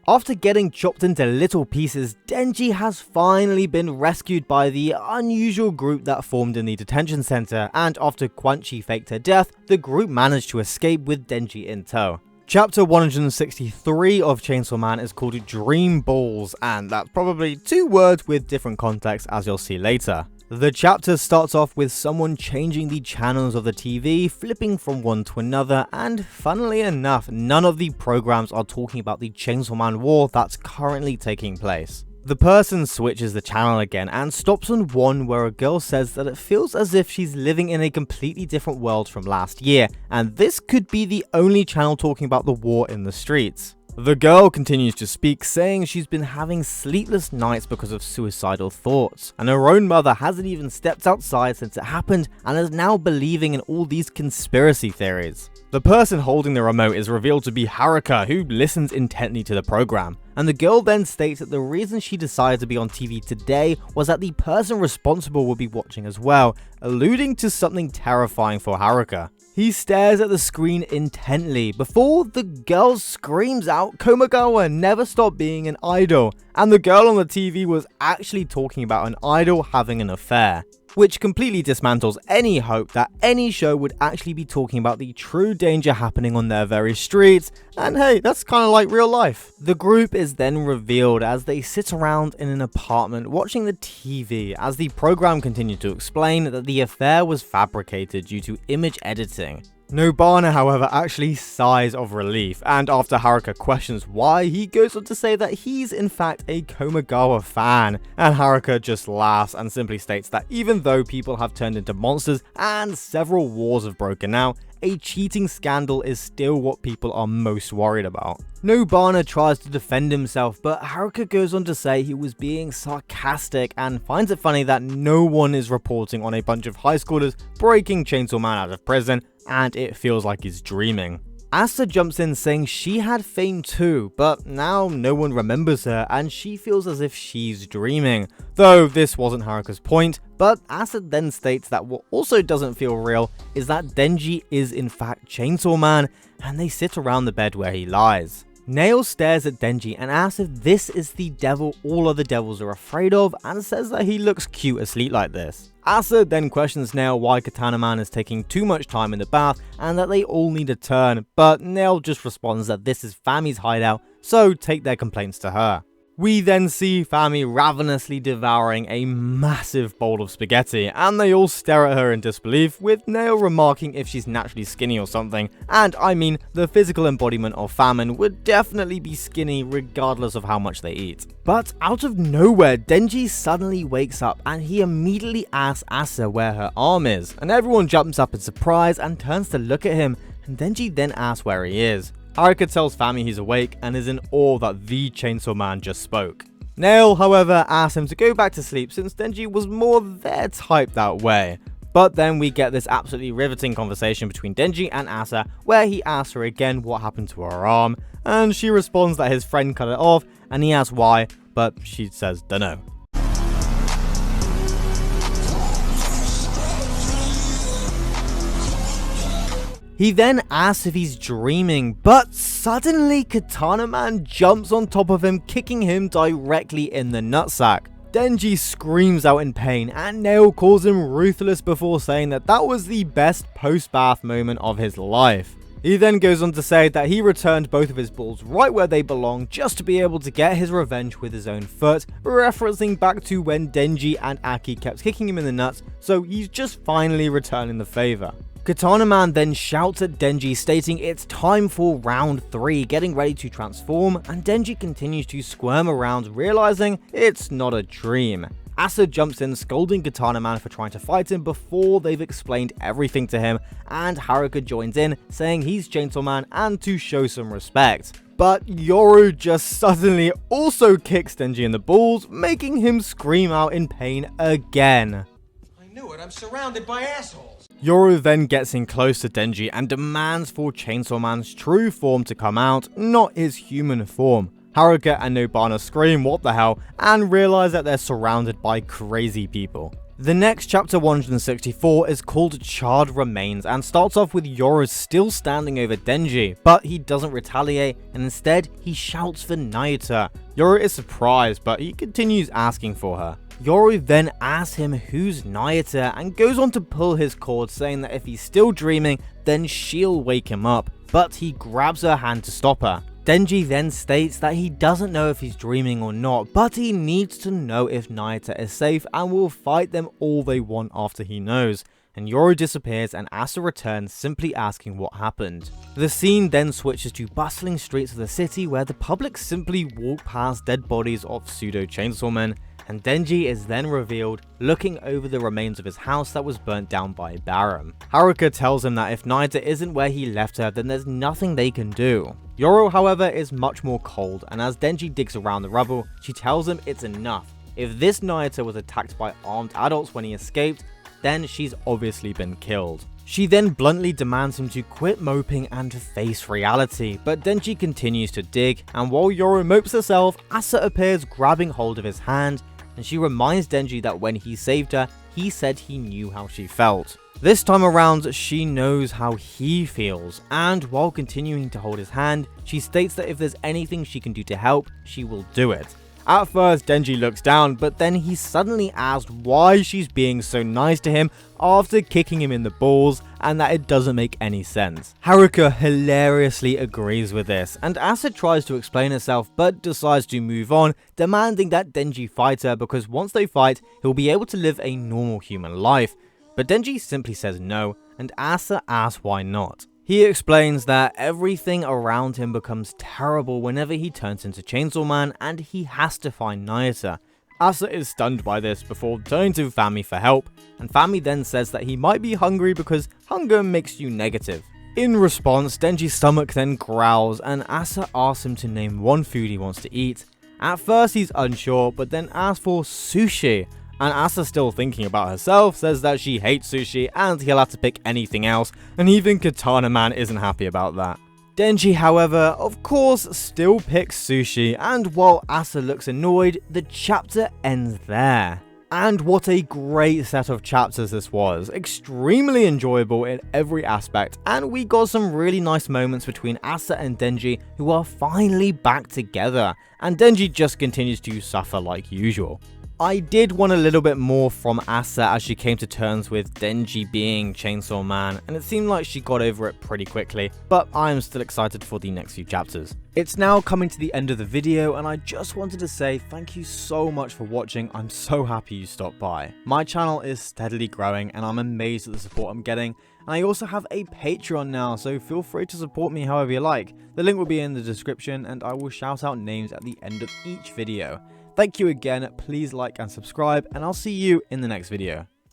After getting chopped into little pieces, Denji has finally been rescued by the unusual group that formed in the detention center, and after Quan Chi faked her death, the group managed to escape with Denji in tow. Chapter 163 of Chainsaw Man is called Dream Balls, and that's probably 2 words with different contexts, as you'll see later. The chapter starts off with someone changing the channels of the TV, flipping from one to another, and funnily enough, none of the programs are talking about the Chainsaw Man war that's currently taking place. The person switches the channel again and stops on one where a girl says that it feels as if she's living in a completely different world from last year, and this could be the only channel talking about the war in the streets. The girl continues to speak, saying she's been having sleepless nights because of suicidal thoughts, and her own mother hasn't even stepped outside since it happened and is now believing in all these conspiracy theories. The person holding the remote is revealed to be Haruka, who listens intently to the program, and the girl then states that the reason she decided to be on TV today was that the person responsible would be watching as well, alluding to something terrifying for Haruka. He stares at the screen intently before the girl screams out, "Komagawa never stopped being an idol," and the girl on the TV was actually talking about an idol having an affair, which completely dismantles any hope that any show would actually be talking about the true danger happening on their very streets, and hey, that's kind of like real life. The group is then revealed as they sit around in an apartment watching the TV, as the program continued to explain that the affair was fabricated due to image editing. Nobana, however, actually sighs of relief, and after Haruka questions why, he goes on to say that he's in fact a Komagawa fan, and Haruka just laughs and simply states that even though people have turned into monsters and several wars have broken out, a cheating scandal is still what people are most worried about. Nobana tries to defend himself, but Haruka goes on to say he was being sarcastic and finds it funny that no one is reporting on a bunch of high schoolers breaking Chainsaw Man out of prison, and it feels like he's dreaming. Asa jumps in saying she had fame too, but now no one remembers her and she feels as if she's dreaming. Though this wasn't Haruka's point, but Asa then states that what also doesn't feel real is that Denji is in fact Chainsaw Man, and they sit around the bed where he lies. Nail stares at Denji and asks if this is the devil all other devils are afraid of, and says that he looks cute asleep like this. Asa then questions Nail why Katana Man is taking too much time in the bath and that they all need a turn, but Nail just responds that this is Fami's hideout, so take their complaints to her. We then see Fami ravenously devouring a massive bowl of spaghetti, and they all stare at her in disbelief, with Nail remarking if she's naturally skinny or something, and I mean, the physical embodiment of famine would definitely be skinny regardless of how much they eat. But out of nowhere, Denji suddenly wakes up and he immediately asks Asa where her arm is, and everyone jumps up in surprise and turns to look at him, and Denji then asks where he is. Haruka tells Fami he's awake and is in awe that the Chainsaw Man just spoke. Nail, however, asks him to go back to sleep since Denji was more their type that way. But then we get this absolutely riveting conversation between Denji and Asa where he asks her again what happened to her arm, and she responds that his friend cut it off and he asks why, but she says dunno. He then asks if he's dreaming, but suddenly Katana Man jumps on top of him, kicking him directly in the nutsack. Denji screams out in pain, and Nail calls him ruthless before saying that that was the best post-bath moment of his life. He then goes on to say that he returned both of his balls right where they belong just to be able to get his revenge with his own foot, referencing back to when Denji and Aki kept kicking him in the nuts, so he's just finally returning the favor. Katana Man then shouts at Denji, stating it's time for round 3, getting ready to transform, and Denji continues to squirm around, realizing it's not a dream. Asa jumps in, scolding Katana Man for trying to fight him before they've explained everything to him, and Haruka joins in, saying he's Chainsaw Man and to show some respect. But Yoru just suddenly also kicks Denji in the balls, making him scream out in pain again. I knew it, I'm surrounded by assholes. Yoru then gets in close to Denji and demands for Chainsaw Man's true form to come out, not his human form. Haruka and Nobana scream what the hell and realize that they're surrounded by crazy people. The next chapter 164 is called Charred Remains and starts off with Yoru still standing over Denji, but he doesn't retaliate and instead he shouts for Nayuta. Yoru is surprised, but he continues asking for her. Yoru then asks him who's Nayuta and goes on to pull his cord, saying that if he's still dreaming, then she'll wake him up, but he grabs her hand to stop her. Denji then states that he doesn't know if he's dreaming or not, but he needs to know if Nayuta is safe and will fight them all they want after he knows. And Yoru disappears and Asa returns, simply asking what happened. The scene then switches to bustling streets of the city where the public simply walk past dead bodies of pseudo chainsaw men, and Denji is then revealed looking over the remains of his house that was burnt down by Barum. Haruka tells him that if Nayuta isn't where he left her, then there's nothing they can do. Yoru, however, is much more cold, and as Denji digs around the rubble, she tells him it's enough. If this Nayuta was attacked by armed adults when he escaped, then she's obviously been killed. She then bluntly demands him to quit moping and face reality, but Denji continues to dig, and while Yoru mopes herself, Asa appears grabbing hold of his hand, and she reminds Denji that when he saved her, he said he knew how she felt. This time around, she knows how he feels, and while continuing to hold his hand, she states that if there's anything she can do to help, she will do it. At first, Denji looks down, but then he suddenly asks why she's being so nice to him after kicking him in the balls, and that it doesn't make any sense. Haruka hilariously agrees with this, and Asa tries to explain herself but decides to move on, demanding that Denji fight her because once they fight, he'll be able to live a normal human life. But Denji simply says no, and Asa asks why not. He explains that everything around him becomes terrible whenever he turns into Chainsaw Man, and he has to find Nayuta. Asa is stunned by this before turning to Fami for help, and Fami then says that he might be hungry because hunger makes you negative. In response, Denji's stomach then growls, and Asa asks him to name one food he wants to eat. At first he's unsure, but then asks for sushi. And Asa, still thinking about herself, says that she hates sushi and he'll have to pick anything else, and even Katana Man isn't happy about that. Denji, however, of course, still picks sushi, and while Asa looks annoyed, the chapter ends there. And what a great set of chapters this was, extremely enjoyable in every aspect, and we got some really nice moments between Asa and Denji, who are finally back together, and Denji just continues to suffer like usual. I did want a little bit more from Asa as she came to terms with Denji being Chainsaw Man, and it seemed like she got over it pretty quickly, but I'm still excited for the next few chapters. It's now coming to the end of the video, and I just wanted to say thank you so much for watching. I'm so happy you stopped by. My channel is steadily growing, and I'm amazed at the support I'm getting, and I also have a Patreon now, so feel free to support me however you like. The link will be in the description, and I will shout out names at the end of each video. Thank you again, please like and subscribe, and I'll see you in the next video.